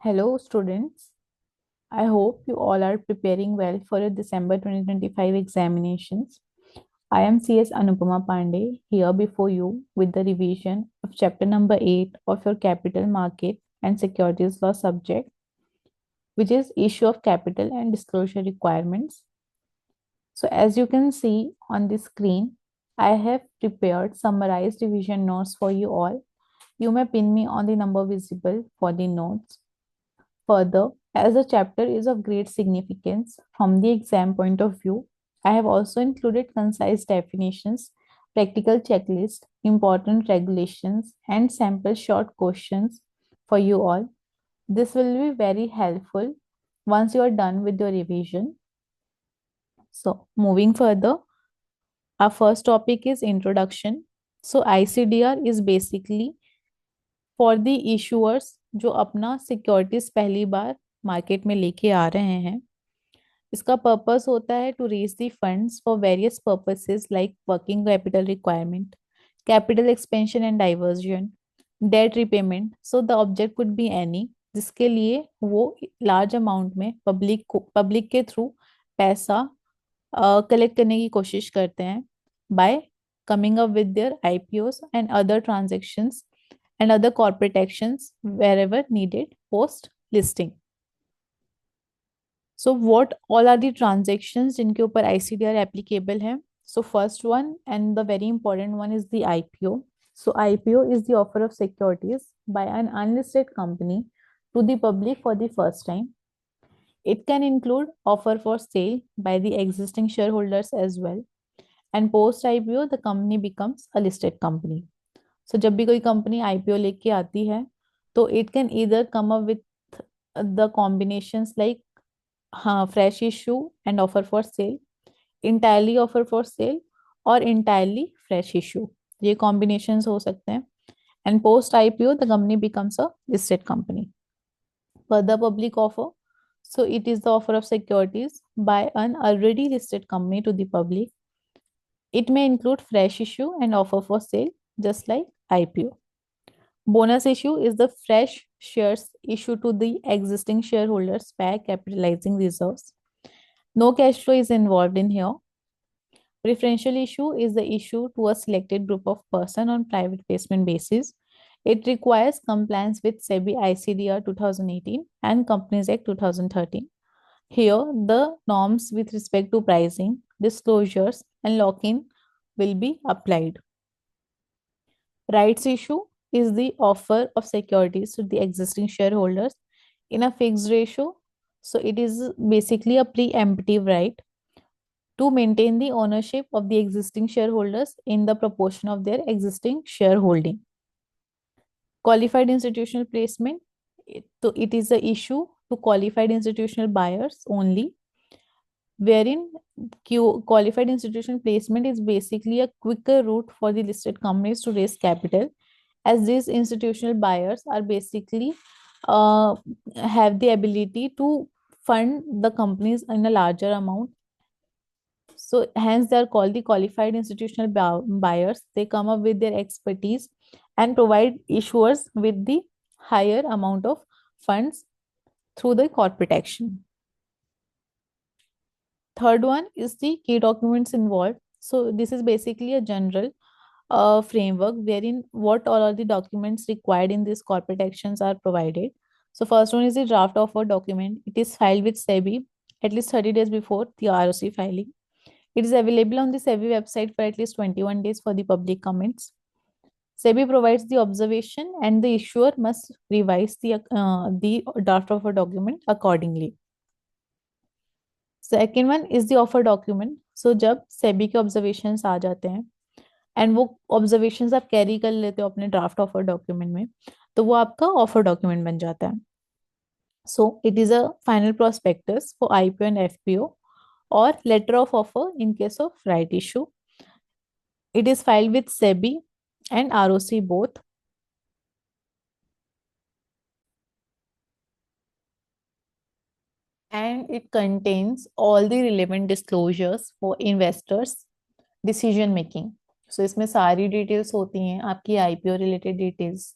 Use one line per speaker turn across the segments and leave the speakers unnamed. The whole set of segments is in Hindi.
Hello, students. I hope you all are preparing well for your December 2025 examinations. I am CS Anupama Pandey here before you with the revision of chapter number 8 of your Capital Market and Securities Law subject, which is issue of capital and disclosure requirements. So, as you can see on the screen, I have prepared summarized revision notes for you all. You may pin me on the number visible for the notes. Further, as the chapter is of great significance from the exam point of view, I have also included concise definitions, practical checklist, important regulations, and sample short questions for you all. This will be very helpful once you are done with your revision. So, moving further, our first topic is introduction. So, ICDR is basically for the issuers जो अपना सिक्योरिटीज पहली बार मार्केट में लेके आ रहे हैं. इसका पर्पस होता है to raise the funds for various purposes like working capital requirement, capital expansion and diversion, debt repayment. So the object could be any जिसके लिए वो लार्ज अमाउंट में पब्लिक के थ्रू पैसा कलेक्ट करने की कोशिश करते हैं by coming up with their IPOs and other transactions and other corporate actions wherever needed post listing. So what all are the transactions जिनके ऊपर ICDR applicable है? So first one and the very important one is the IPO. So IPO is the offer of securities by an unlisted company to the public for the first time. It can include offer for sale by the existing shareholders as well. And post IPO the company becomes a listed company. So जब भी कोई कंपनी आईपीओ लेके आती है तो it can either come up with the combinations like हाँ fresh issue and offer for sale, entirely offer for sale और इंटायरली फ्रेश इशू. ये कॉम्बिनेशंस हो सकते हैं. And post IPO the company becomes a listed company. Further public offer, so it is the offer of securities by an already listed company to the public. It may include fresh issue and offer for sale just like IPO. Bonus issue is the fresh shares issued to the existing shareholders by capitalizing reserves. No cash flow is involved in here. Preferential issue is the issue to a selected group of person on private placement basis. It requires compliance with SEBI ICDR 2018 and Companies Act 2013. Here, the norms with respect to pricing, disclosures, and lock-in will be applied. Rights issue is the offer of securities to the existing shareholders in a fixed ratio. So it is basically a preemptive right to maintain the ownership of the existing shareholders in the proportion of their existing shareholding. Qualified institutional placement, so it is the issue to qualified institutional buyers only, wherein qualified institutional placement is basically a quicker route for the listed companies to raise capital, as these institutional buyers are basically have the ability to fund the companies in a larger amount. So hence they are called the qualified institutional buyers. They come up with their expertise and provide issuers with the higher amount of funds through the corporate action. Third one is the key documents involved. So this is basically a general framework wherein what all are the documents required in these corporate actions are provided. So first one is the draft offer document. It is filed with SEBI at least 30 days before the ROC filing. It is available on the SEBI website for at least 21 days for the public comments. SEBI provides the observation and the issuer must revise the draft offer document accordingly. Second one is the offer document. So जब SEBI के observations आ जाते हैं एंड वो ऑब्जर्वेशंस आप कैरी कर लेते हो अपने ड्राफ्ट ऑफर डॉक्यूमेंट में, तो वो आपका ऑफर डॉक्यूमेंट बन जाता है. So it is a final prospectus for IPO and FPO और letter of offer in case of right issue. It is filed with SEBI and ROC both. And it contains all the relevant disclosures for investors decision making. So इसमें सारी डिटेल्स होती हैं आपकी आईपीओ रिलेटेड डिटेल्स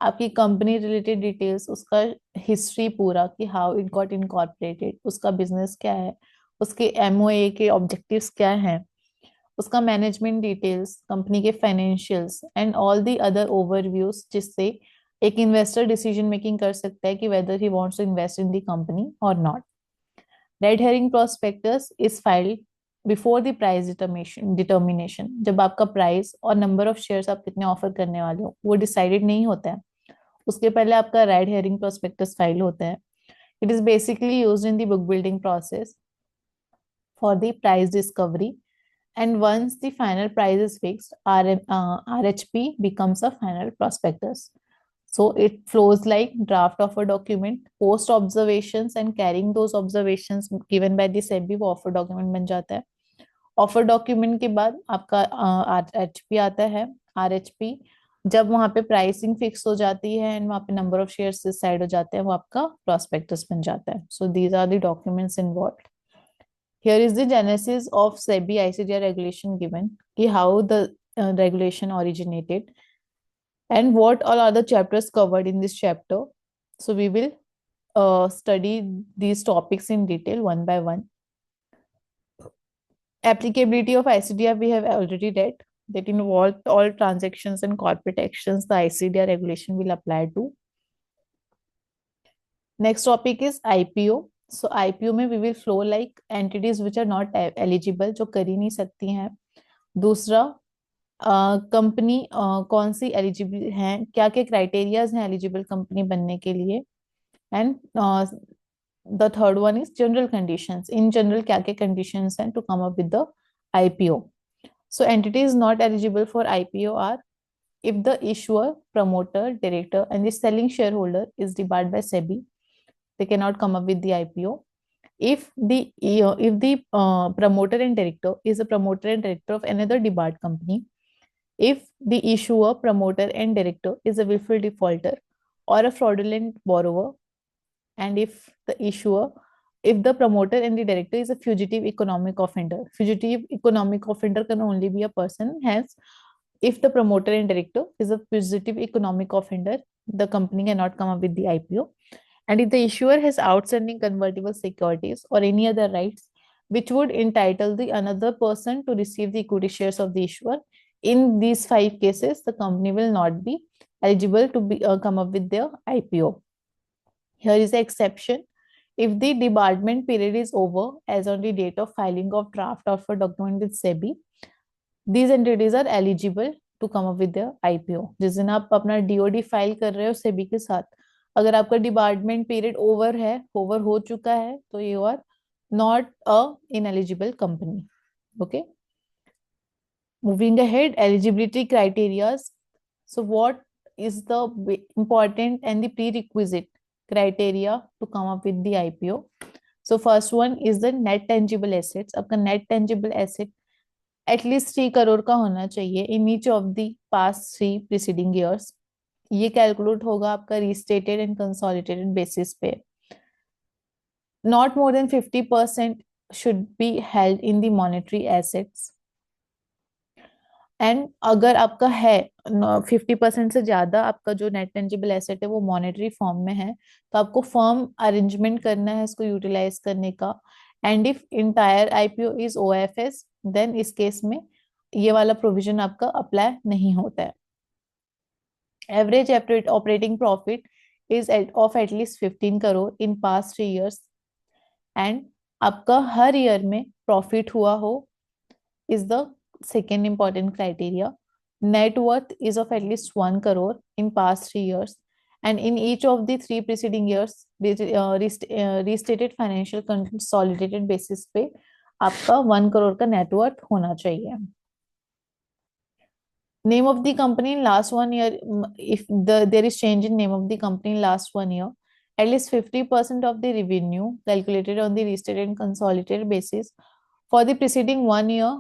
आपकी कंपनी रिलेटेड डिटेल्स, उसका हिस्ट्री पूरा कि हाउ इट गॉट इनकॉर्पोरेटेड, उसका बिजनेस क्या है, उसके एमओए के ऑब्जेक्टिव्स क्या हैं, उसका मैनेजमेंट डिटेल्स, कंपनी के financials and all the other overviews, जिससे एक इन्वेस्टर डिसीजन मेकिंग कर सकता है कि whether he wants to invest in the company और not. Red herring prospectus is filed before the price determination, जब आपका प्राइस और नंबर ऑफ शेयर्स आप कितने ऑफर करने वाले हो वो डिसाइडेड नहीं होता है, उसके पहले आपका रेड हेरिंग प्रोस्पेक्टस फाइल होता है। It is basically used in the book building process for the price discovery, and once the final price is fixed, RHP becomes a final prospectus. So it flows like draft of a document, post observations and carrying those observations given by the SEBI, वो offer document बन जाता है। ऑफर डॉक्यूमेंट के बाद आपका आरएचपी आता है। आरएचपी जब वहां पे प्राइसिंग फिक्स हो जाती है एंड वहां पे नंबर ऑफ शेयर्स डिसाइड हो जाते हैं, वो आपका प्रोस्पेक्टस बन जाता है। So these are the documents involve. Here is the genesis of SEBI ICDR regulation given, कि how the regulation originated and what all are the chapters covered in this chapter. So we will study these topics in detail one by one. Applicability of ICDR we have already read, that in all transactions and corporate actions the ICDR regulation will apply to. Next topic is IPO. So IPO में we will flow like entities which are not eligible, जो कर ही नहीं सकती हैं। दूसरा, कंपनी कौन सी एलिजिबल है, क्या क्या क्राइटेरियाज हैं एलिजिबल कंपनी बनने के लिए। And the third one is general conditions, in general क्या क्या कंडीशंस हैं to come up with the IPO. So entities not eligible for IPO are if the issuer, promoter, director and the selling shareholder is debarred by SEBI, they cannot come up with the IPO. If the promoter and director is a promoter and director of another debarred company, if the issuer, promoter, and director is a willful defaulter or a fraudulent borrower, and if the promoter and the director is a fugitive economic offender. Fugitive economic offender can only be a person. Hence, if the promoter and director is a fugitive economic offender, the company cannot come up with the IPO. And if the issuer has outstanding convertible securities or any other rights which would entitle the another person to receive the equity shares of the issuer, in these five cases, the company will not be eligible to be come up with their IPO. Here is the exception. If the debarment period is over as on the date of filing of draft offer document with SEBI, these entities are eligible to come up with their IPO. जिस दिन आप अपना DOD फाइल कर रहे हो सेबी के साथ, अगर आपका डिपार्टमेंट पीरियड ओवर हो चुका है, तो you are not a ineligible company. Okay, moving ahead, eligibility criteria. So what is the important and the prerequisite criteria to come up with the IPO? So first one is the net tangible assets. आपका net tangible asset at least 3 crore का होना चाहिए in each of the past 3 preceding years. ये कैलकुलेट होगा आपका रिस्टेटेड एंड कंसोलिडेटेड बेसिस पे। Not more then 50% should be held in the monetary assets. And अगर आपका है 50% से ज्यादा आपका जो नेट टेंजिबल एसेट है वो मॉनेटरी फॉर्म में है, तो आपको फर्म अरेंजमेंट करना है इसको यूटिलाइज करने का। And if entire IPO is OFS, then इस केस में ये वाला प्रोविजन आपका अप्लाई नहीं होता है। Average operating profit is of at least 15 crore in past 3 years, and आपका हर ईयर में प्रॉफिट हुआ हो is the second important criteria. Net worth is of at least 1 crore in past 3 years, and in each of the 3 preceding years, restated financial consolidated basis पे आपका 1 करोड़ का नेटवर्थ होना चाहिए। Name of the company in last 1 year, if there is change in name of the company in last 1 year, at least 50% of the revenue calculated on the restated and consolidated basis for the preceding 1 year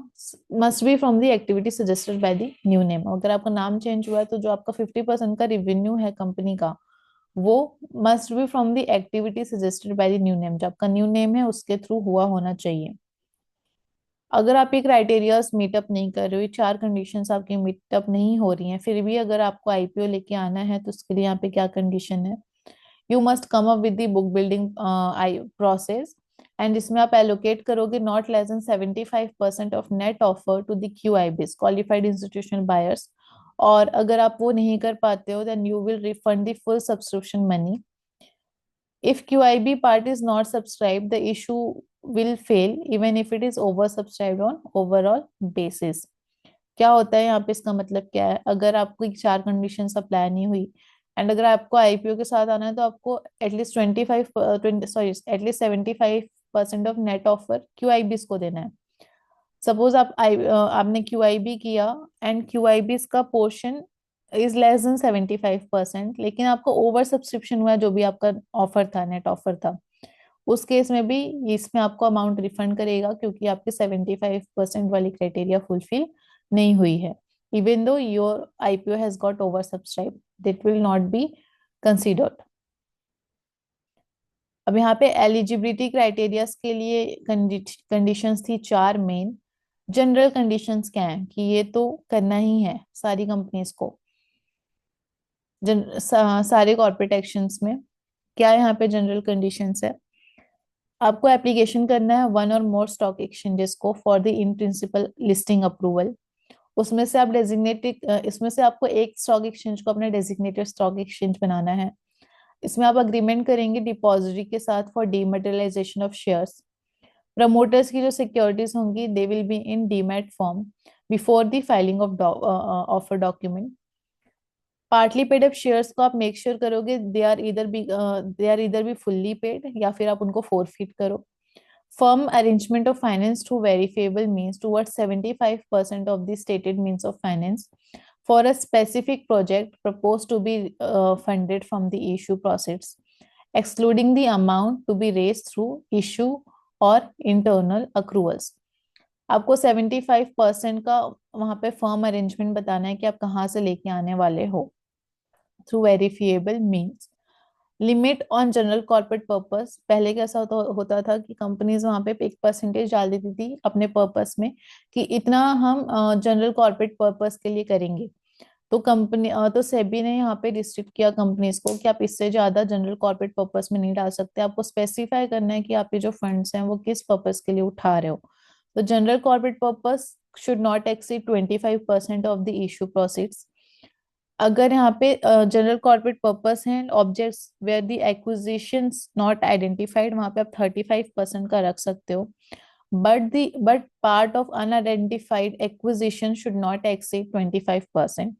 must be from the activity suggested by the new name. अगर आपका नाम चेंज हुआ है तो जो आपका 50% का रिवेन्यू है कंपनी का, वो must be from the activity suggested by the new name, जो आपका न्यू नेम है उसके थ्रू हुआ होना चाहिए। अगर आप ये क्राइटेरियाज मीटअप नहीं कर रहे हो, ये चार कंडीशंस आपकी मीटअप नहीं हो रही हैं, फिर भी अगर आपको आईपीओ लेके आना है तो उसके लिए यहाँ पे क्या कंडीशन है? You must come up with the book building I process, and जिसमें आप एलोकेट करोगे not less than 75% of net offer to the QIBs qualified institutional buyers. और अगर आप वो नहीं कर पाते हो then you will refund the full subscription money. If QIB part is not subscribed, the issue will fail even if it is oversubscribed on overall basis. क्या होता है यहाँ पे, इसका मतलब क्या है? अगर आपको ये चार कंडीशन अप्लाई नहीं हुई एंड अगर आपको आईपीओ के साथ आना है तो आपको एटलीस्ट 75% ऑफ नेट ऑफर क्यूआईबीज को देना है। सपोज आपने क्यूआईबी किया एंड क्यूआईबी का पोर्शन इज लेस देन 75%, लेकिन आपको ओवर सब्सक्रिप्शन हुआ है, जो भी आपका ऑफर था, नेट ऑफर था, उस केस में भी इसमें आपको अमाउंट रिफंड करेगा क्योंकि आपके 75% वाली क्राइटेरिया फुलफिल नहीं हुई है। Even though your IPO has got over subscribe, that will not be considered. अब यहाँ पे एलिजिबिलिटी क्राइटेरियाज के लिए कंडीशंस थी चार मेन। जनरल कंडीशंस क्या है कि ये तो करना ही है सारी कंपनीज को, सारे कॉर्पोरेट एक्शंस में। क्या यहाँ पे जनरल कंडीशंस है? आपको एप्लीकेशन करना है वन और मोर स्टॉक एक्सचेंजेस को for the in principle listing approval. उसमें से आप डेजिग्नेटेड, इसमें से आपको एक स्टॉक एक्सचेंज को अपना डेजिग्नेटेड स्टॉक एक्सचेंज बनाना है। इसमें आप अग्रीमेंट करेंगे डिपॉजिटरी के साथ फॉर डीमेटेरियलाइजेशन ऑफ शेयर्स। प्रमोटर्स की जो सिक्योरिटीज होंगी they will be in demat form before the filing of offer document. Partly paid up shares को आप मेक श्योर करोगे दे आर इधर बी फुल्ली पेड या फिर आप उनको फोरफिट करो। Firm arrangement of finance through verifiable means towards 75% of the stated means of finance for a specific project proposed to be funded from the issue proceeds, excluding the amount to be raised through issue or internal accruals. आपको 75% का वहां पे फर्म अरेंजमेंट बताना है कि आप कहाँ से लेके आने वाले हो through verifiable means. Limit on general corporate purpose, पहले कैसा होता था कि कंपनीज वहां पे एक परसेंटेज डाल देती थी अपने पर्पस में कि इतना हम जनरल कॉर्पोरेट पर्पस के लिए करेंगे। तो तो सेबी ने यहाँ पे रिस्ट्रिक्ट किया कंपनीज को कि आप इससे ज्यादा जनरल कॉर्पोरेट पर्पस में नहीं डाल सकते, आपको स्पेसिफाई करना है कि आपके जो फंड्स हैं वो किस पर्पस के लिए उठा रहे हो। तो general corporate purpose should not exceed 25% of the issue proceeds. अगर यहाँ पे जनरल कॉर्पोरेट पर्पस है objects where the acquisitions not identified, वहां पे आप 35% का रख सकते हो। But part of unidentified acquisition should not exceed 25%।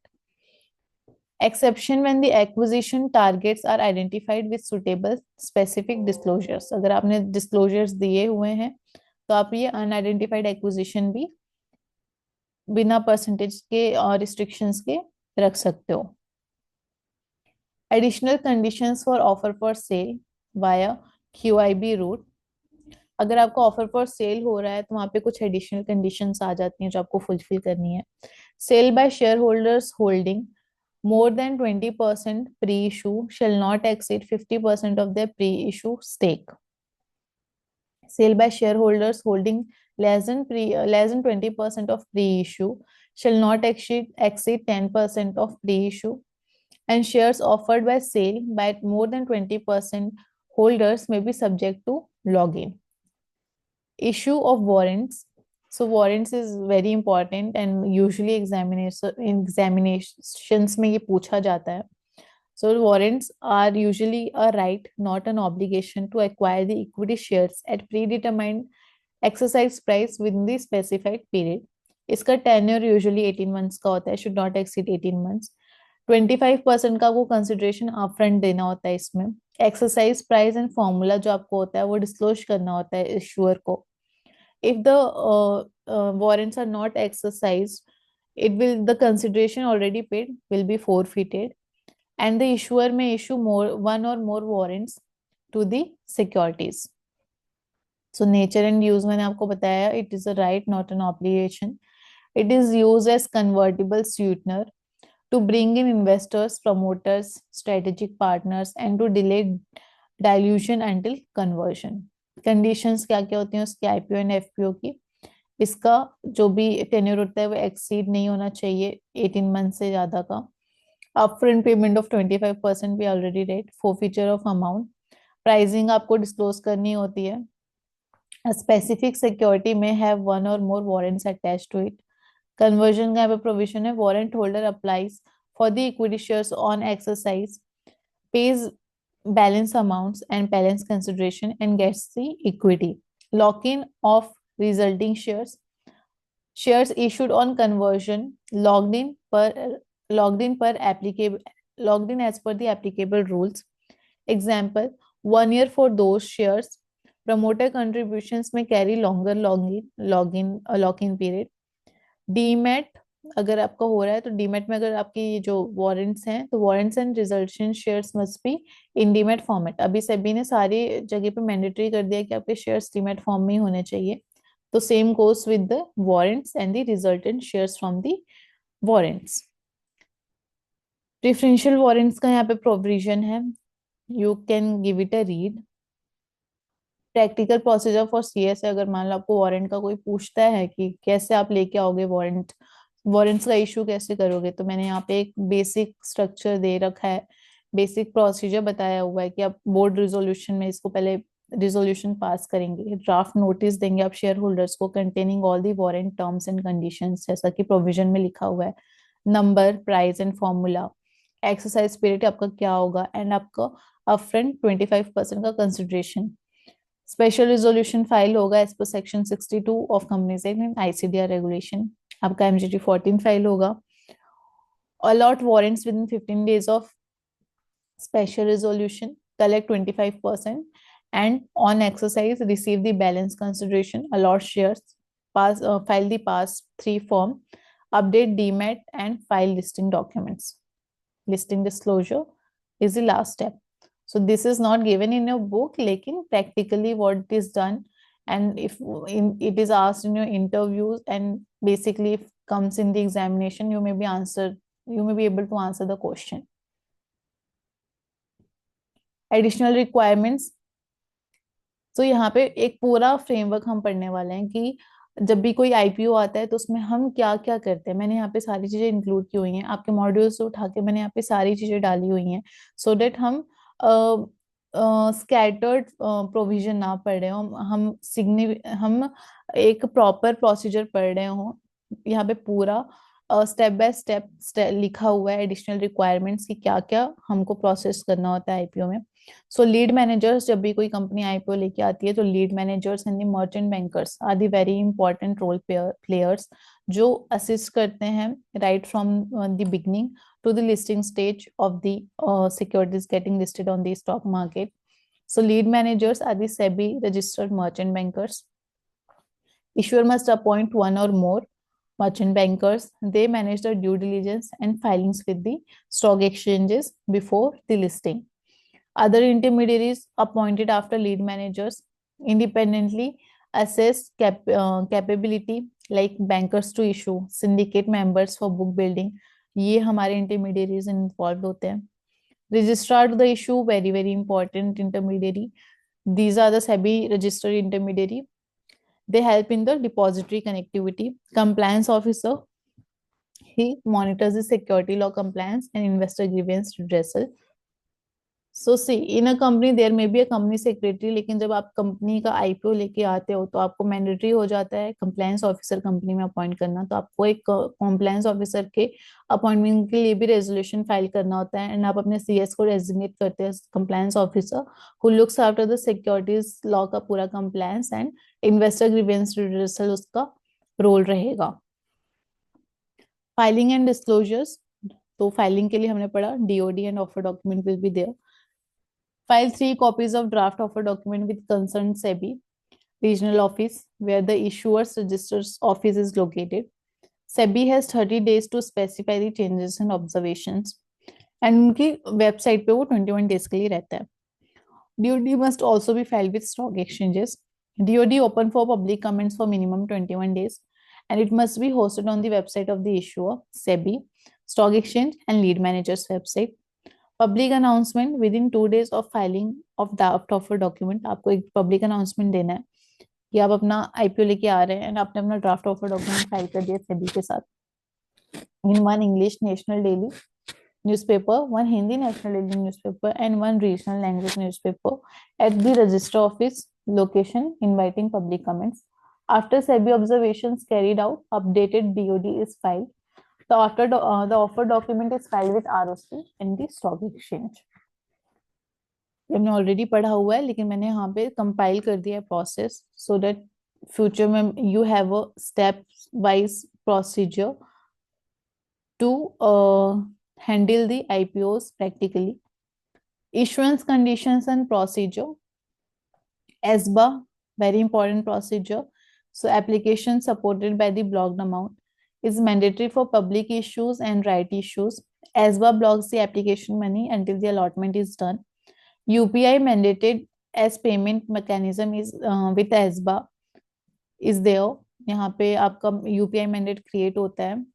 Exception when the acquisition targets are identified with suitable specific disclosures, अगर आपने डिस्क्लोजर्स दिए हुए हैं तो आप ये अनआइडेंटिफाइड एक्विजिशन भी बिना परसेंटेज के और रिस्ट्रिक्शंस के रख सकते हो। Additional conditions for offer for sale via QIB route, अगर आपको ऑफर फॉर सेल हो रहा है तो वहां पे कुछ एडिशनल कंडीशंस आ जाती हैं जो आपको फुलफिल करनी है। Sale by share holders holding more than 20% pre-issue shall not exceed 50% of their pre-issue stake. Sale by shareholders holding less than 20% of pre-issue shall not exceed 10% of pre-issue, and shares offered by sale by more than 20% holders may be subject to login. Issue of warrants. So warrants is very important and usually examinations में ये पूछा जाता है. So warrants are usually a right, not an obligation, to acquire the equity shares at predetermined exercise price within the specified period. इसका tenure usually 18 months का होता है, should not exceed 18 months. 25% का वो कंसिडरेशन अपफ्रंट देना होता है इसमें। एक्सरसाइज प्राइस एंड फॉर्मूला जो आपको होता है वो डिस्क्लोज करना होता है इश्यूअर को। if the warrants are not exercised, the consideration already paid will be forfeited, and the issuer may issue one or more warrants to the securities. So nature and use मैंने आपको बताया, it is a right not an obligation. It is used as convertible sweetener to bring in investors, promoters, strategic partners, and to delay dilution until conversion. Conditions क्या क्या होती हैं उसकी आईपीओ एंड एफपीओ की? इसका जो भी टेन्योर होता है वो एक्सीड नहीं होना चाहिए 18 मंथ से ज्यादा का। अपफ्रंट पेमेंट ऑफ 25% भी already rate. Forfeiture of amount, pricing आपको डिस्क्लोज करनी होती है। A specific security may have one or more warrants attached to it. Conversion का यहाँ पे प्रोविजन है, warrant holder applies for the equity shares on exercise, pays balance amounts and balance consideration and gets the equity. Lock-in of resulting shares. Shares issued on conversion logged in applicable logged in as per the applicable rules. Example, 1 year for those shares. Promoter contributions may carry longer lock-in period. Demat अगर आपका हो रहा है तो डीमैट में अगर आपकी ये जो वारंट्स हैं तो warrants and resultant shares must be in demat format. अभी सेबी ने सारी जगह पे मैंडेटरी कर दिया कि आपके शेयर्स डीमैट फॉर्म में ही होने चाहिए। तो same goes with the warrants and the resultant shares from the warrants. Preferential warrants का यहाँ पे प्रोविजन है, you can give it a read. Practical procedure for CS है, अगर मान लो आपको वारंट का कोई पूछता है कि कैसे आप लेके आओगे वारंट, वारंट्स का इशू कैसे करोगे, तो मैंने यहाँ पे एक बेसिक स्ट्रक्चर दे रखा है, बेसिक प्रोसीजर बताया हुआ है कि आप बोर्ड रिजोल्यूशन में इसको पहले रिजोल्यूशन पास करेंगे, ड्राफ्ट नोटिस देंगे आप शेयर होल्डर्स को containing all the warrant terms and conditions जैसा कि प्रोविजन में लिखा हुआ है, number price and formula, exercise period आपका क्या होगा एंड आपका अपफ्रंट 25% का कंसिडरेशन। स्पेशल रिजोल्यूशन फाइल होगा as per section 62 of companies act and ICDR regulation. आपका एमजीटी 14 फाइल होगा। Allot warrants within 15 days of special resolution, collect 25% and on exercise receive the balance consideration, allot shares, pass file the pass 3 form, update DMAT and file listing documents. Listing disclosure is the last step. So this is not given in your book, lekin practically what is done, and if it is asked in your interviews and basically if comes in the examination, you may be able to answer the question. Additional requirements, तो यहाँ पे एक पूरा फ्रेमवर्क हम पढ़ने वाले हैं कि जब भी कोई आईपीओ आता है तो उसमें हम क्या क्या करते हैं। मैंने यहाँ पे सारी चीजें इंक्लूड की हुई हैं, आपके मॉड्यूल से उठा के मैंने यहाँ पे सारी चीजें डाली हुई हैं सो देट हम स्कैटर्ड प्रोविजन ना पढ़ रहे हो, हम एक प्रॉपर प्रोसीजर पढ़ रहे हो। यहाँ पे पूरा स्टेप बाय स्टेप लिखा हुआ है एडिशनल रिक्वायरमेंट्स की क्या क्या हमको प्रोसेस करना होता है आईपीओ में। सो लीड मैनेजर्स, जब भी कोई कंपनी आईपीओ लेके आती है तो lead managers and the merchant bankers are the very important role players जो असिस्ट करते हैं right from the beginning to the listing stage of the securities getting listed on the stock market. So lead managers are the SEBI registered merchant bankers. Issuer must appoint one or more merchant bankers. They manage the due diligence and filings with the stock exchanges before the listing. Other intermediaries appointed after lead managers independently assess capability like bankers to issue, syndicate members for book building. ये हमारे इंटरमीडिएरीज इन्वॉल्व होते हैं। Registrar to the issue, very very important intermediary, these are the SEBI registered intermediary, they help in the depository connectivity. Compliance officer, he monitors the security law compliance and investor grievance redressal. So see in a company there may be a company secretary, लेकिन जब आप कंपनी का आईपीओ लेके आते हो तो आपको मैंडेटरी हो जाता है कंप्लायंस ऑफिसर कंपनी में अपॉइंट करना। तो आपको एक कंप्लायंस ऑफिसर के अपॉइंटमेंट के लिए भी रेजोल्यूशन फाइल करना होता है एंड आप अपने सीएस को डेजिग्नेट करते हैं compliance officer who looks after the securities law का पूरा compliance and investor grievance redressal उसका रोल रहेगा। फाइलिंग एंड डिस्क्लोजर्स, तो फाइलिंग के लिए हमने पढ़ा DOD and offer document will be there. File 3 copies of draft offer document with concerned SEBI regional office where the issuer's register's office is located. SEBI has 30 days to specify the changes and observations and उनकी वेबसाइट पे वो 21 days के लिए रहता है। DOD must also be filed with stock exchanges. DOD open for public comments for minimum 21 days and it must be hosted on the website of the issuer, SEBI, stock exchange and lead manager's website. Public announcement with in 2 days of filing of draft offer document, आपको एक पब्लिक अनाउंसमेंट देना है कि आप अपना आईपीओ लेके आ रहे हैं एंड आपने अपना ड्राफ्ट ऑफर डॉक्यूमेंट फाइल कर दिया सेबी के साथ in one English national daily newspaper, one Hindi national daily newspaper, and one regional language newspaper at the register office location, inviting public comments. After SEBI observations carried out, updated DOD is filed. The offer document is filed with ROC in the stock exchange. ये हमने ऑलरेडी पढ़ा हुआ है, लेकिन मैंने यहाँ पे कंपाइल कर दिया है प्रोसेस सो दैट फ्यूचर में you have a step wise procedure to handle the IPOs practically. Issuance conditions and procedure. ESBA, very important procedure. So application supported by the blocked amount is mandatory for public issues and right issues. ESBA blocks the application money until the allotment is done. UPI mandated as payment mechanism is with ESBA is there. यहाँ पे आपका UPI mandate create होता है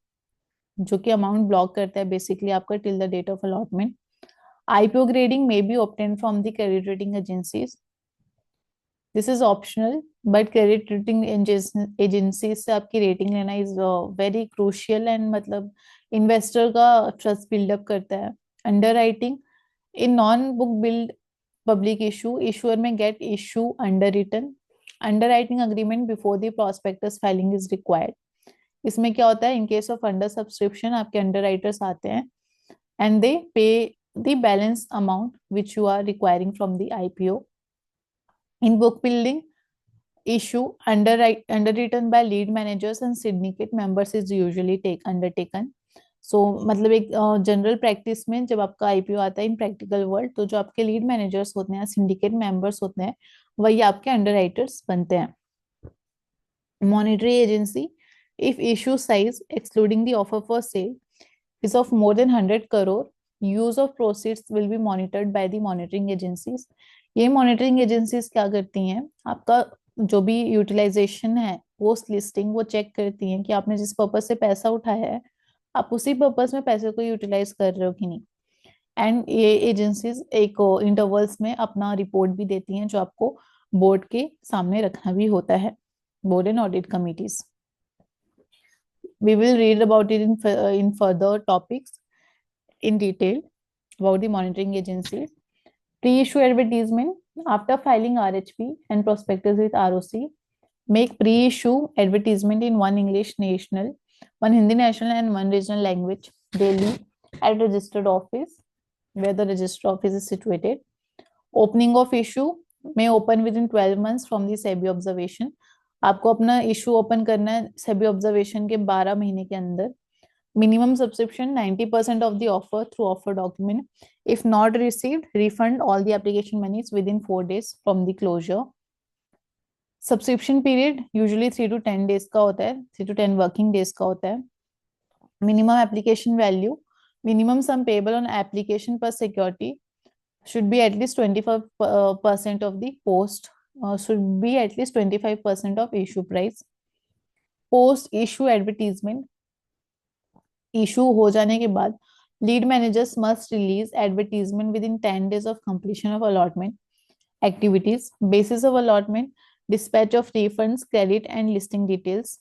जो कि अमाउंट ब्लॉक करता है बेसिकली आपका till the date of allotment. IPO grading may be obtained from the credit rating agencies. This is optional, but credit rating agencies से आपकी रेटिंग लेना इज वेरी क्रूशियल एंड मतलब इन्वेस्टर का ट्रस्ट बिल्डअप करता है. Underwriting in non book build public issue issuer में get issue underwritten. Underwriting agreement before the prospectus filing is required. इसमें क्या होता है, in case of under subscription आपके अंडर राइटर्स आते हैं and they pay the balance amount which you are requiring from the IPO. In book building issue underwritten by lead managers and syndicate members is usually undertaken. So मतलब एक जनरल प्रैक्टिस में जब आपका IPO आता है इन प्रैक्टिकल वर्ल्ड, तो जो आपके लीड मैनेजर्स होते हैं, सिंडिकेट मेंबर्स होते हैं, वही आपके अंडरराइटर्स बनते हैं. Monetary agency, if issue size excluding the offer for sale is of more than 100 crore, use of proceeds will be monitored by the monitoring agencies. ये monitoring agencies क्या करती हैं, आपका जो भी यूटिलाइजेशन है पोस्ट लिस्टिंग वो चेक करती हैं कि आपने जिस पर्पज से पैसा उठाया है आप उसी पर्पज में पैसे को यूटिलाइज कर रहे हो कि नहीं. एंड ये एजेंसीज एक इंटरवल्स में अपना रिपोर्ट भी देती हैं जो आपको बोर्ड के सामने रखना भी होता है, board and audit committees. We will read about it in further topics in detail about the monitoring agencies. Pre-issue advertisement. After filing RHP and prospectus with ROC, make pre-issue advertisement in one English national, one Hindi national and one regional language daily at registered office where the registered office is situated. Opening of issue may open within 12 months from the SEBI observation. आपको अपना इशू ओपन करना है सेबी ऑब्जर्वेशन के 12 महीने के अंदर. Minimum subscription 90% of the offer through offer document. If not received refund all the application monies within 4 days from the closure. Subscription period usually 3 to 10 days का होता है, 3 to 10 वर्किंग डेज का होता है. Minimum application value, minimum some payable on application पर security should be at least 25% of the post, should be at least 25% of issue price. Post issue advertisement, issue हो जाने के बाद lead managers must release advertisement within 10 days of completion of allotment activities. Basis of allotment, dispatch of refunds, credit and listing details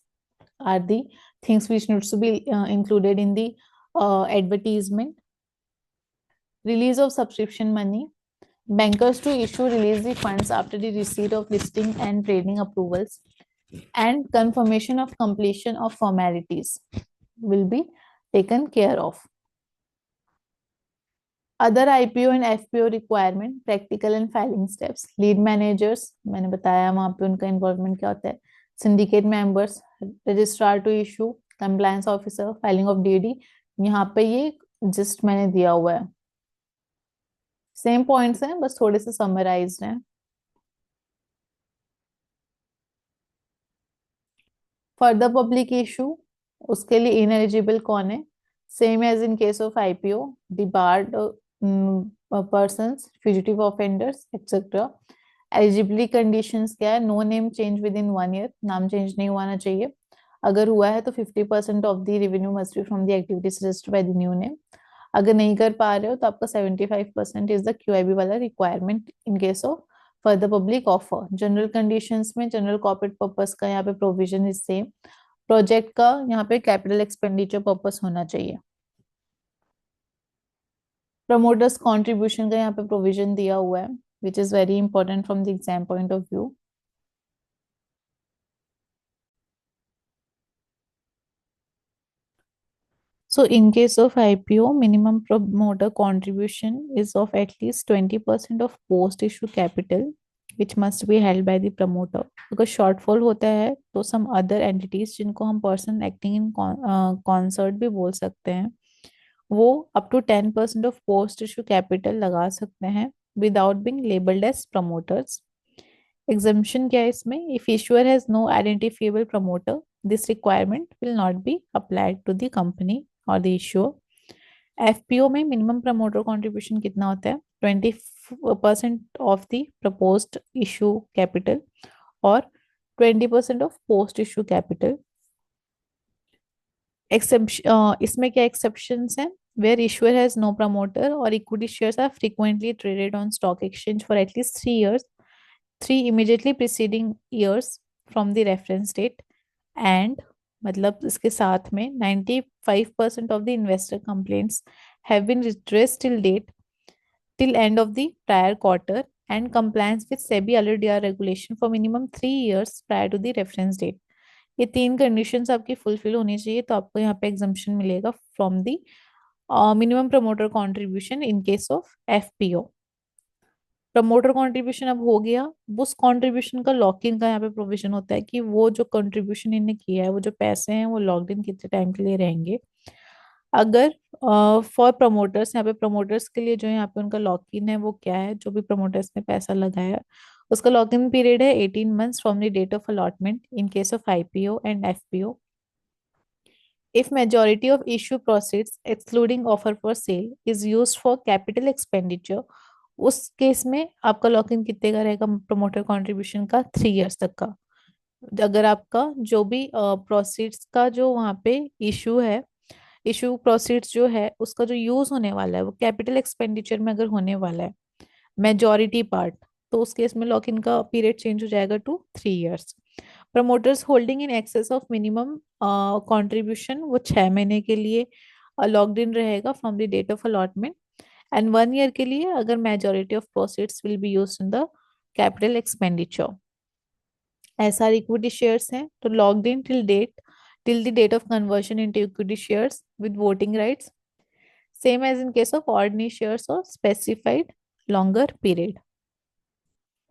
are the things which needs to be included in the advertisement. Release of subscription money. Bankers to issue release the funds after the receipt of listing and trading approvals, and confirmation of completion of formalities will be taken care of. Other IPO and FPO requirement, practical and filing steps. Lead managers, मैंने बताया वहाँ पे उनका involvement क्या होता है. Syndicate members, registrar to issue, compliance officer, filing of DD. यहाँ पे ये just मैंने दिया हुआ है. सेम पॉइंट्स हैं, बस थोड़े से समराइज्ड हैं. फर्दर पब्लिक इशू, उसके लिए इनएलिजिबल कौन है, same as in case of IPO, debarred persons, fugitive offenders etcetera. Eligibility conditions क्या है, no name change within 1 year, नाम चेंज नहीं होना चाहिए. अगर हुआ है तो 50% of the revenue must be from the activities registered by the new name. अगर नहीं कर पा रहे हो तो आपका 75% इज द QIB वाला requirement in case of for the public offer general conditions में जनरल कॉर्पोरेट पर्पस का यहाँ पे प्रोविजन इज सेम। प्रोजेक्ट का यहाँ पे कैपिटल एक्सपेंडिचर पर्पस होना चाहिए। प्रमोटर्स कंट्रीब्यूशन का यहाँ पे प्रोविजन दिया हुआ है which is very important from the exam point of view. So in case of IPO, minimum promoter contribution is of at least 20% of post-issue capital, which must be held by the promoter. Because shortfall होता है तो some other entities जिनको हम person acting in concert भी बोल सकते हैं, वो up to 10% of post-issue capital लगा सकते हैं without being labeled as promoters. Exemption क्या है इसमें? If issuer has no identifiable promoter, this requirement will not be applied to the company or the issuer. FPO में मिनिमम प्रमोटर कंट्रीब्यूशन कितना होता है? 20% of the proposed issue capital और 20% of post issue capital. Exception इसमें क्या एक्सेप्शंस हैं? Where issuer has no promoter और equity shares are frequently traded on stock exchange for at least 3 years, 3 immediately preceding years from the reference date, and मतलब इसके साथ में 95% of the investor complaints have been redressed till date, till end of the prior quarter, and compliance with SEBI LRDR regulation for minimum 3 years prior to the reference date. ये तीन कंडीशंस आपकी फुलफिल होनी चाहिए तो आपको यहाँ पे एग्जम्पशन मिलेगा from the minimum promoter contribution in case of FPO. Promoter contribution अब हो गया, उस कंट्रीब्यूशन का लॉक इन का यहाँ पे प्रोविजन होता है कि वो जो कंट्रीब्यूशन इन्हें किया है वो जो पैसे हैं वो लॉक्ड इन कितने टाइम के लिए रहेंगे। अगर फॉर प्रमोटर्स, यहाँ पे प्रमोटर्स के लिए जो यहाँ पे उनका लॉक इन है वो क्या है, जो भी प्रमोटर्स ने पैसा लगाया उसका लॉक इन पीरियड है 18 months from the date of allotment in case of IPO and FPO. If majority of issue proceeds excluding offer for sale is used for capital expenditure, उस केस में आपका लॉक इन कितने का रहेगा प्रमोटर कंट्रीब्यूशन का? 3 years तक का। अगर आपका जो भी प्रोसीड्स का जो वहाँ पे इशू है, इशू प्रोसीड्स जो है उसका जो यूज होने वाला है वो कैपिटल एक्सपेंडिचर में अगर होने वाला है मेजॉरिटी पार्ट, तो उस केस में लॉक इन का पीरियड चेंज हो जाएगा to 3 years। Promoters holding in excess of minimum contribution वो 6 महीने के लिए लॉक्ड इन रहेगा from the date of allotment, and 1 year के लिए अगर majority of proceeds will be use in the capital expenditure. SR equity shares हैं तो locked in till the date of conversion into equity shares with voting rights, same as in case of ordinary shares और स्पेसिफाइड लॉन्गर पीरियड।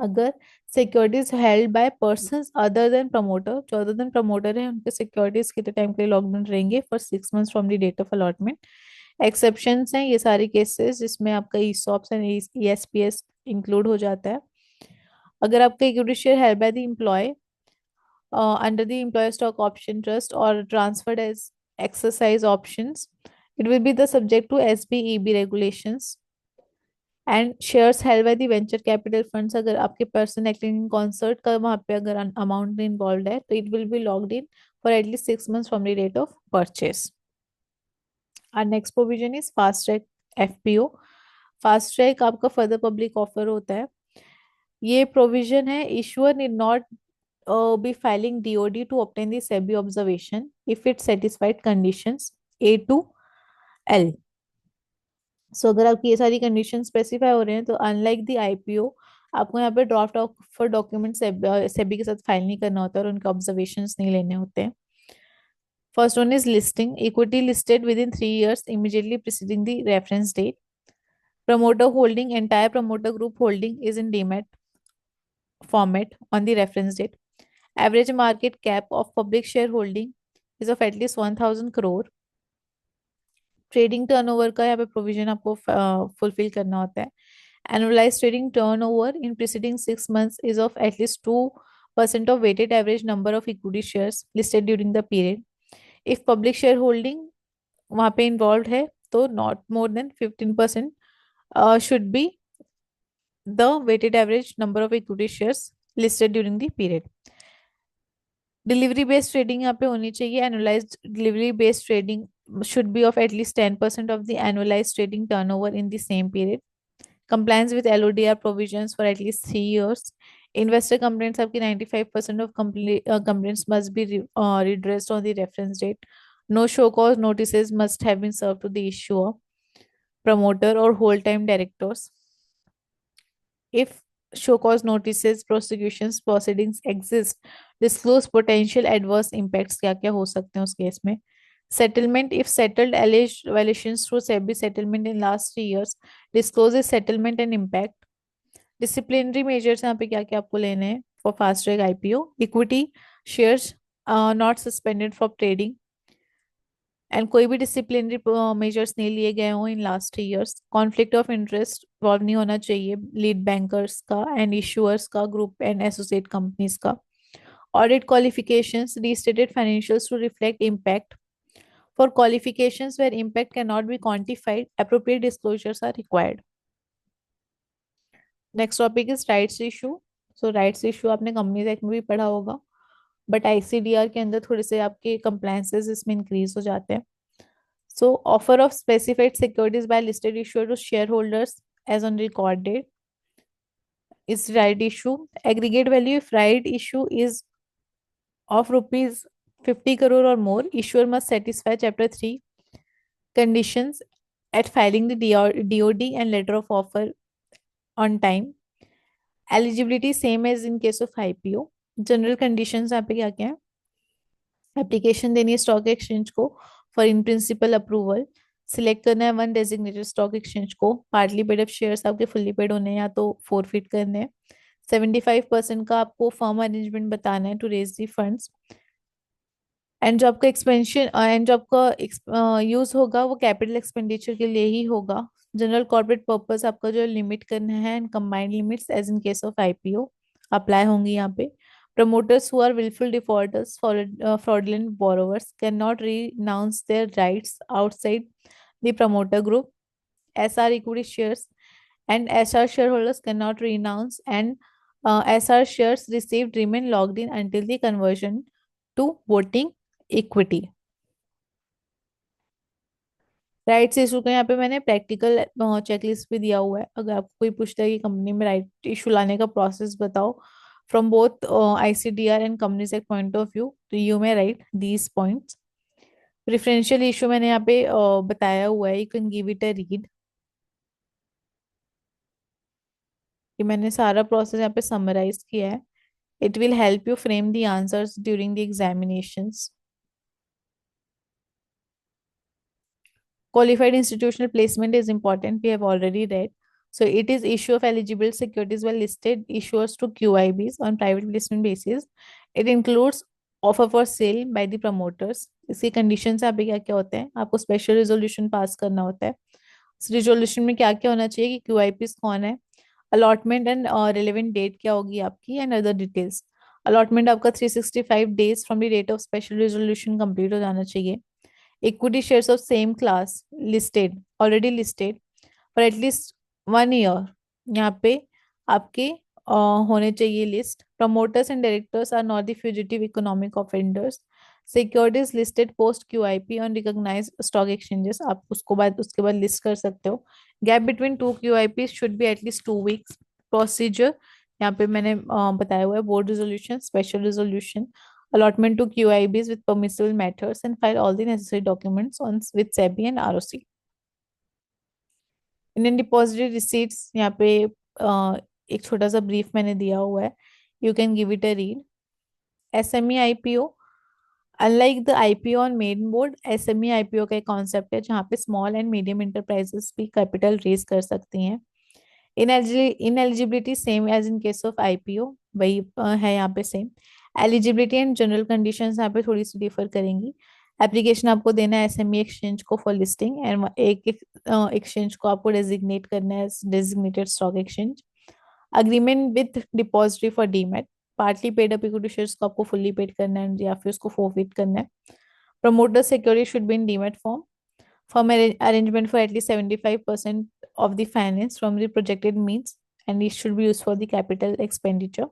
अगर securities held by persons other than promoter, जो अदर देन प्रमोटर है उनके सिक्योरिटीज कितने टाइम के लिए लॉक्ड इन रहेंगे? For 6 months from the date of allotment. Exceptions हैं ये सारे केसेस जिसमें आपका ईसॉप्स एंड ईएसपीएस इंक्लूड हो जाता है। अगर आपका equity share held by the employ under the employer stock option trust or transferred as exercise options, it will be the subject to SBEB regulations, and shares held by the venture capital funds अगर आपके person acting in concert का वहाँ पे अगर amount involved है तो it will be logged in for at least 6 months from the date of purchase. Our next provision is fast track FPO. Fast track आपका फर्दर पब्लिक ऑफर होता है। ये प्रोविजन है issuer need not be filing DOD to obtain the SEBI observation if it satisfied conditions A to L. सो अगर आपकी ये सारी कंडीशन स्पेसिफाई हो रहे हैं तो अनलाइक द आईपीओ आपको यहाँ पे ड्राफ्ट ऑफर डॉक्यूमेंट सेबी के साथ फाइल नहीं करना होता और उनके ऑब्जर्वेशंस नहीं लेने होते हैं। First one is listing, equity listed within 3 years immediately preceding the reference date. Promoter holding, entire promoter group holding is in demat format on the reference date. Average market cap of public shareholding is of at least 1000 crore. Trading turnover का यहाँ पे प्रोविजन आपको फुलफिल करना होता है। Annualise trading turnover in preceding 6 months is of at least 2% of weighted average number of equity shares listed during the period. If public share holding वहाँ पे इन्वॉल्व है तो not more than 15% should be the weighted average number of equity shares listed during the period. Delivery based trading यहाँ पे होनी चाहिए। Annualised delivery based trading should be of at least 10% of the annualized trading turnover in the same period. Compliance with LODR provisions for at least 3 years. Investor complaints आपकी 95% of complaints must be redressed on the reference date. No show cause notices must have been served to the issuer, promoter, or whole time directors. If show cause notices, prosecutions, proceedings exist, disclose potential adverse impacts क्या क्या हो सकते हैं उस केस में. Settlement, if settled alleged violations through SEBI settlement in last 3 years, discloses settlement and impact. Disciplinary measures यहाँ पे क्या क्या आपको लेने हैं for fast track IPO. Equity shares not suspended from trading. And कोई भी डिसिप्लिनरी मेजर्स नहीं लिए गए हों in last 3 years. Conflict of interest involve नहीं होना चाहिए लीड बैंकर्स का एंड इशूअर्स का, ग्रुप एंड एसोसिएट कंपनीज का. Audit qualifications, restated financials to reflect impact. For qualifications where impact can not be quantified, appropriate disclosures are required. Next topic is rights issue. So rights issue आपने कंपनीज एक्ट में भी पढ़ा होगा, बट आईसीडीआर के अंदर थोड़े से आपके कंप्लायंसेस इसमें इंक्रीज हो जाते हैं. So, offer of specified securities by listed issuer to shareholders as on record date is right issue. Aggregate value if right issue is of rupees 50 crore or more, issuer must satisfy Chapter 3 conditions at filing the DOD and letter of offer on time. Eligibility same as in case of IPO. General conditions यहाँ पे क्या क्या है. एप्लीकेशन देनी है स्टॉक एक्सचेंज को for in principle approval. Select करना है वन डेजिग्नेटेड स्टॉक एक्सचेंज को. पार्टली पेड अप शेयर्स आपके फुल्ली पेड होने हैं या तो फोरफिट करने हैं. 75% का आपको फर्म अरेंजमेंट बताना है to raise the funds. And जो आपका एक्सपेंशन एंड जो आपका यूज होगा वो कैपिटल एक्सपेंडिचर के लिए ही होगा. जनरल कॉर्पोरेट पर्पस आपका जो लिमिट करना है and combined limits as in case of IPO apply होंगी यहाँ पे. Promoters who are willful defaulters, fraudulent borrowers, cannot renounce their rights outside the promoter group. SR equity shares and SR shareholders cannot renounce, and SR shares received remain logged in until the conversion to voting equity. Rights issue का यहाँ पे मैंने प्रैक्टिकल चेकलिस्ट भी दिया हुआ है. अगर आपको कोई पूछता है कि कंपनी में राइट इशू लाने का प्रोसेस बताओ from both ICDR and companies act point of view, तो you may write these points. Preferential issue मैंने यहाँ पे बताया हुआ है, you can give it a read. कि मैंने सारा प्रोसेस यहाँ पे समराइज किया है. It will help you frame the answers during the examinations. Qualified institutional placement is important. We have already read. So it is issue of eligible securities were listed issuers to QIBs on private placement basis. It includes offer for sale by the promoters. इसकी conditions यहाँ पे क्या क्या होते हैं. आपको special resolution pass करना होता है. इस resolution में क्या क्या होना चाहिए कि QIBs कौन है, allotment and relevant date क्या होगी आपकी and other details. Allotment आपका 365 days from the date of special resolution complete हो जाना चाहिए. Equity shares of same class listed, already listed for at least 1 year यहाँ पे आपके होने चाहिए list. Promoters and directors are not the fugitive economic offenders. Securities listed post QIP on recognized stock exchanges, आप उसके बाद लिस्ट कर सकते हो. Gap between two QIPs should be at least 2 weeks. Procedure यहाँ पे मैंने बताया हुआ है. Board resolution, special resolution, allotment to QIBs with permissible methods, and file all the necessary documents on with SEBI and ROC. Indian Depository Receipts यहाँ पे एक छोटा सा ब्रीफ मैंने दिया हुआ है. You can give it a read. SME IPO, unlike the IPO on main board, SME IPO का एक कॉन्सेप्ट है जहाँ पे स्मॉल एंड मीडियम इंटरप्राइजेस भी कैपिटल रेज कर सकती हैं. Ineligibility same as in case of IPO, वही है यहाँ पे same. Eligibility and general conditions यहाँ पे थोड़ी सी डिफर करेंगी. एप्लीकेशन आपको देना है एसएमई एक्सचेंज को फॉर लिस्टिंग एंड एक एक्सचेंज को आपको डेजिग्नेट करना है designated stock exchange. Agreement with depository for demat, partly paid up equity shares को आपको फुल्ली पेड करना है या फिर उसको फोरफिट करना है. Promoter security should be in demat form. Firm arrangement for at least 75% of the finance from the projected means, and it should be used for the capital expenditure.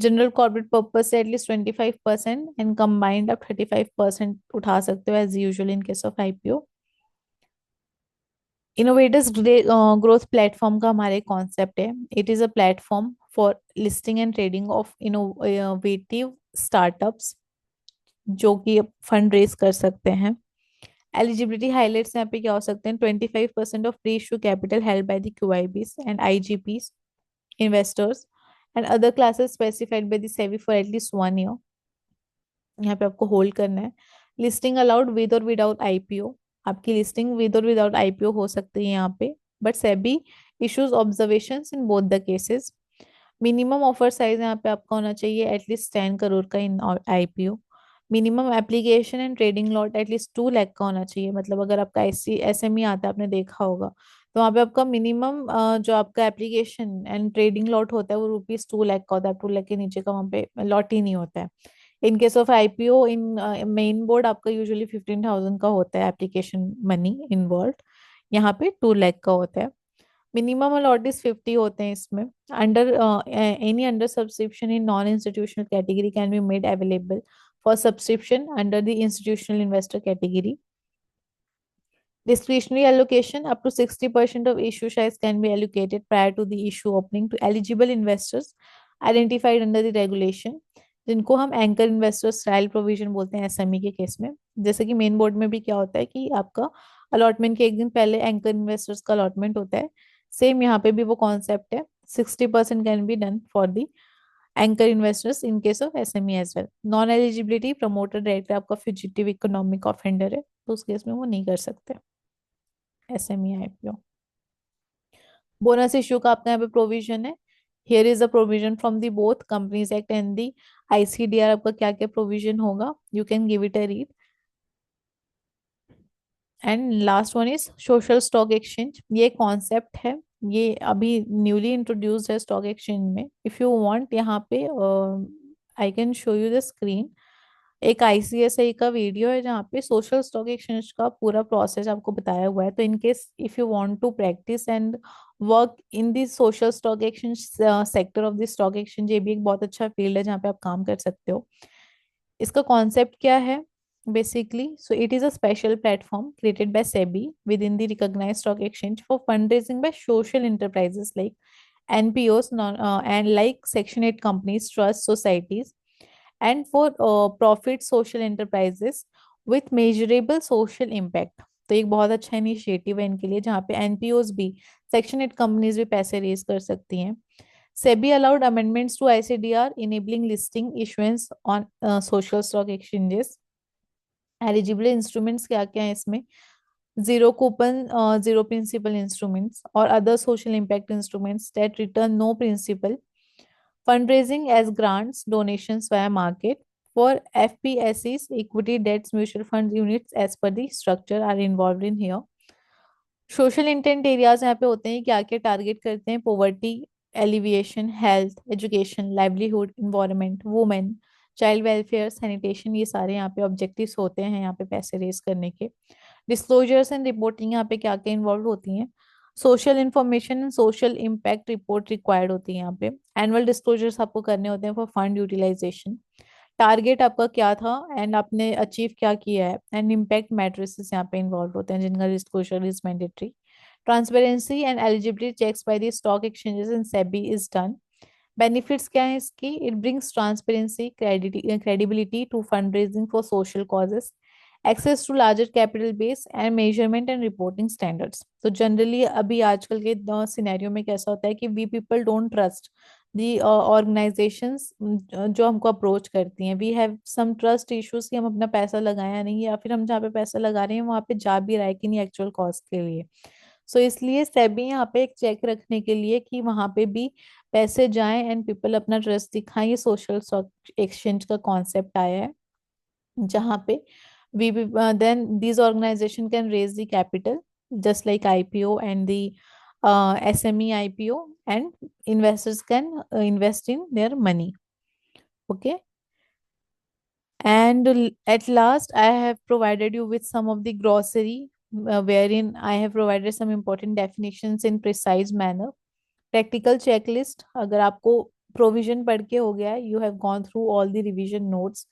General corporate purpose से at least 25% and combined up 35% उठा सकते हो as usual in case of IPO. Innovators growth platform का हमारे कॉन्सेप्ट है। It is a platform for listing and trading of innovative startups जो कि फंड रेज कर सकते हैं। एलिजिबिलिटी हाइलाइट्स यहाँ पे क्या हो सकते हैं? 25% of pre issue capital held by the QIBs and IGPs investors and other classes specified by the SEBI for at least 1 year. यहाँ पे आपको होल्ड करना है। लिस्टिंग अलाउड विद और विदाउट आईपीओ। आपकी लिस्टिंग विद और विदाउट आईपीओ हो सकती है यहाँ पे, but SEBI issues observations in both the cases. Minimum offer size यहाँ पे आपका होना चाहिए एटलीस्ट 10 करोड़ का इन IPO. Minimum application and trading lot at least 2 lakh का होना चाहिए। मतलब अगर आपका एसएमई आता है, आपने देखा होगा, तो वहाँ पे आपका मिनिमम जो आपका एप्लीकेशन एंड ट्रेडिंग लॉट होता है वो ₹2 लाख का होता है। 2 लाख के नीचे का वहाँ पे लॉट ही नहीं होता है। In case of IPO in main board आपका यूजुअली 15,000 का होता है एप्लीकेशन मनी इन्वॉल्व। यहाँ पे 2 लाख का होता है। मिनिमम अलॉट 50 होते हैं इसमें। Under any under subscription in non institutional category can be made available for subscription under the institutional investor category. Discretionary allocation up to 60% of issue shares can be allocated prior to the issue opening to eligible investors identified under the regulation, जिनको हम एंकर इन्वेस्टर स्टाइल प्रोविजन बोलते हैं एसएमई के केस में। जैसे कि मेन बोर्ड में भी क्या होता है कि आपका अलॉटमेंट के एक दिन पहले एंकर इन्वेस्टर्स का अलॉटमेंट होता है, सेम यहाँ पे भी वो कॉन्सेप्ट है। 60% can be done for the anchor investors in case of SME as well. Non eligibility promoter director आपका फ्यूजिटिव इकोनॉमिक ऑफेंडर है, तो उस केस में वो नहीं कर सकते एसएमई आईपीओ। बोनस इश्यू का आपका यहाँ पे प्रोविजन है। Here is the provision from the both companies act and the ICDR. आपका क्या क्या प्रोविजन होगा, you can give it a read. And last one is social stock exchange. ये कॉन्सेप्ट है, ये अभी न्यूली इंट्रोड्यूस्ड है स्टॉक एक्सचेंज में। इफ यू वांट यहाँ पे I can show you the screen. एक आईसीएसआई का वीडियो है जहाँ पे सोशल स्टॉक एक्सचेंज का पूरा प्रोसेस आपको बताया हुआ है। तो in case if you want to practice and work in the social stock exchange sector of the stock exchange, ये भी एक बहुत अच्छा फील्ड है जहाँ पे आप काम कर सकते हो। इसका कॉन्सेप्ट क्या है basically? So it is a special platform created by SEBI within the recognized stock exchange for fundraising by social enterprises like NPOs and like Section 8 companies, trust societies, and for profit social enterprises with measurable social impact। तो एक बहुत अच्छा इनिशिएटिव है इनके लिए, जहाँ पे एनपीओज भी, सेक्शन 8 कंपनीज भी पैसे रेज कर सकती हैं। SEBI allowed amendments to ICDR enabling listing issuance on social stock exchanges। Eligible instruments क्या क्या है इसमें? Zero coupon, zero principal instruments और other social impact instruments that return no principal. fundraising as grants, donations via market for FPSEs, equity debts, mutual fund units as per the structure are involved in here। Social intent areas यहाँ पे होते हैं, क्या क्या टारगेट करते हैं? Poverty alleviation, health, education, livelihood, environment, women, child welfare, sanitation, ये सारे यहाँ पे ऑब्जेक्टिव्स होते हैं यहाँ पे पैसे रेज करने के। डिस्क्लोजर्स एंड रिपोर्टिंग यहाँ पे क्या क्या इन्वॉल्व होती हैं? Social information and social impact report required होती है यहाँ पे। एनुअल डिस्क्लोजर्स आपको करने होते हैं फॉर फंड यूटिलाइजेशन। टारगेट आपका क्या था एंड आपने अचीव क्या किया है, एंड इम्पैक्ट मैट्रिसेस यहाँ पे इन्वॉल्व होते हैं जिनका disclosure is mandatory. Transparency and eligibility checks by the stock exchanges and SEBI is done. Benefits क्या है इसकी? It brings transparency, credibility to fund raising for social causes, access to larger capital base and measurement and reporting standards. तो जनरली अभी आजकल के सिनेरियो में कैसा होता है कि we people don't trust the organizations जो हमको अप्रोच करती हैं। We have some trust issues कि हम अपना पैसा लगाया नहीं, या फिर हम जहाँ पे पैसा लगा रहे हैं वहाँ पे जा भी रहा है कि नहीं एक्चुअल कॉस्ट के लिए। सो इसलिए सेबी यहाँ पे एक चेक रखने के लिए कि वहां पे भी पैसे जाएं एंड पीपल अपना ट्रस्ट दिखाएं, ये सोशल स्टॉक एक्सचेंज का कॉन्सेप्ट आया है, जहाँ पे we then these organization can raise the capital just like IPO and the SME IPO, and investors can invest in their money. Okay, and at last I have provided you with some of the glossary wherein I have provided some important definitions in precise manner। Practical checklist, अगर आपको प्रोविजन पढ़ के हो गया है, you have gone through all the revision notes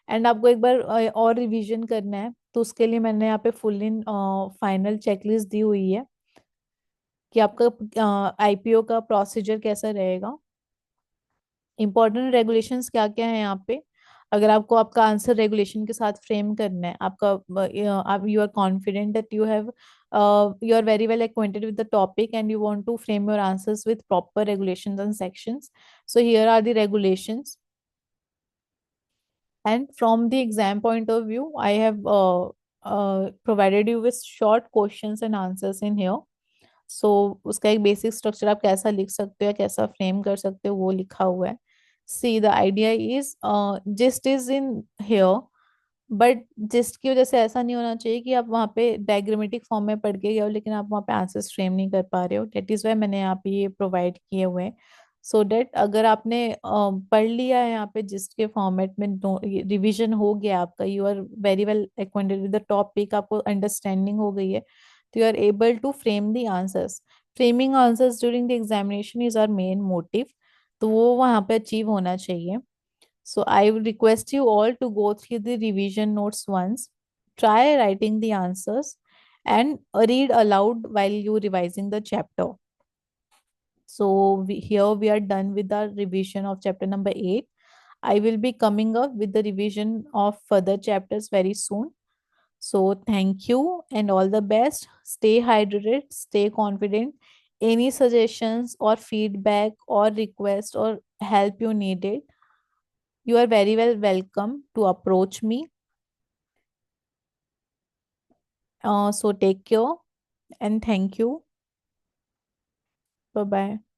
and आपको एक बार और रिवीजन करना है, तो उसके लिए मैंने यहाँ पे फुल इन फाइनल चेकलिस्ट दी हुई है। कि आपका आईपीओ का प्रोसीजर कैसा रहेगा। इंपॉर्टेंट रेगुलेशंस क्या क्या है यहाँ पे। अगर आपको आपका आंसर रेगुलेशन के साथ फ्रेम करना है, आपका आप you are confident that you are very well acquainted with the topic and you want to frame your answers with proper regulations and sections. So here are the regulations. And from the exam point of view, I have provided you with short questions and answers in here. सो उसका एक बेसिक स्ट्रक्चर आप कैसा लिख सकते हो या कैसा फ्रेम कर सकते हो वो लिखा हुआ है। See the idea is gist is in here, but gist की वजह से ऐसा नहीं होना चाहिए कि आप वहाँ पे डायग्रामेटिक फॉर्म में पढ़ के गए हो लेकिन आप वहाँ पे आंसर्स फ्रेम नहीं कर पा रहे हो। दैट इज वाई मैंने यहाँ पे ये प्रोवाइड किए हुए हैं। सो दैट अगर आपने पढ़ लिया है यहाँ पे जिस्ट के फॉर्मेट में, रिवीजन हो गया आपका, you are very well acquainted with the topic, आपको अंडरस्टैंडिंग हो गई है, तो you are able to frame the answers. Framing answers during the examination is our main motive. तो वो वहाँ पे अचीव होना चाहिए। So I would request you all to go through the revision notes once, try writing the answers, and read aloud while you revising the chapter. So here we are done with our revision of chapter number 8. I will be coming up with the revision of further chapters very soon. So thank you and all the best. Stay hydrated, stay confident. Any suggestions or feedback or request or help you needed, you are very well welcome to approach me. So take care and thank you. Bye bye.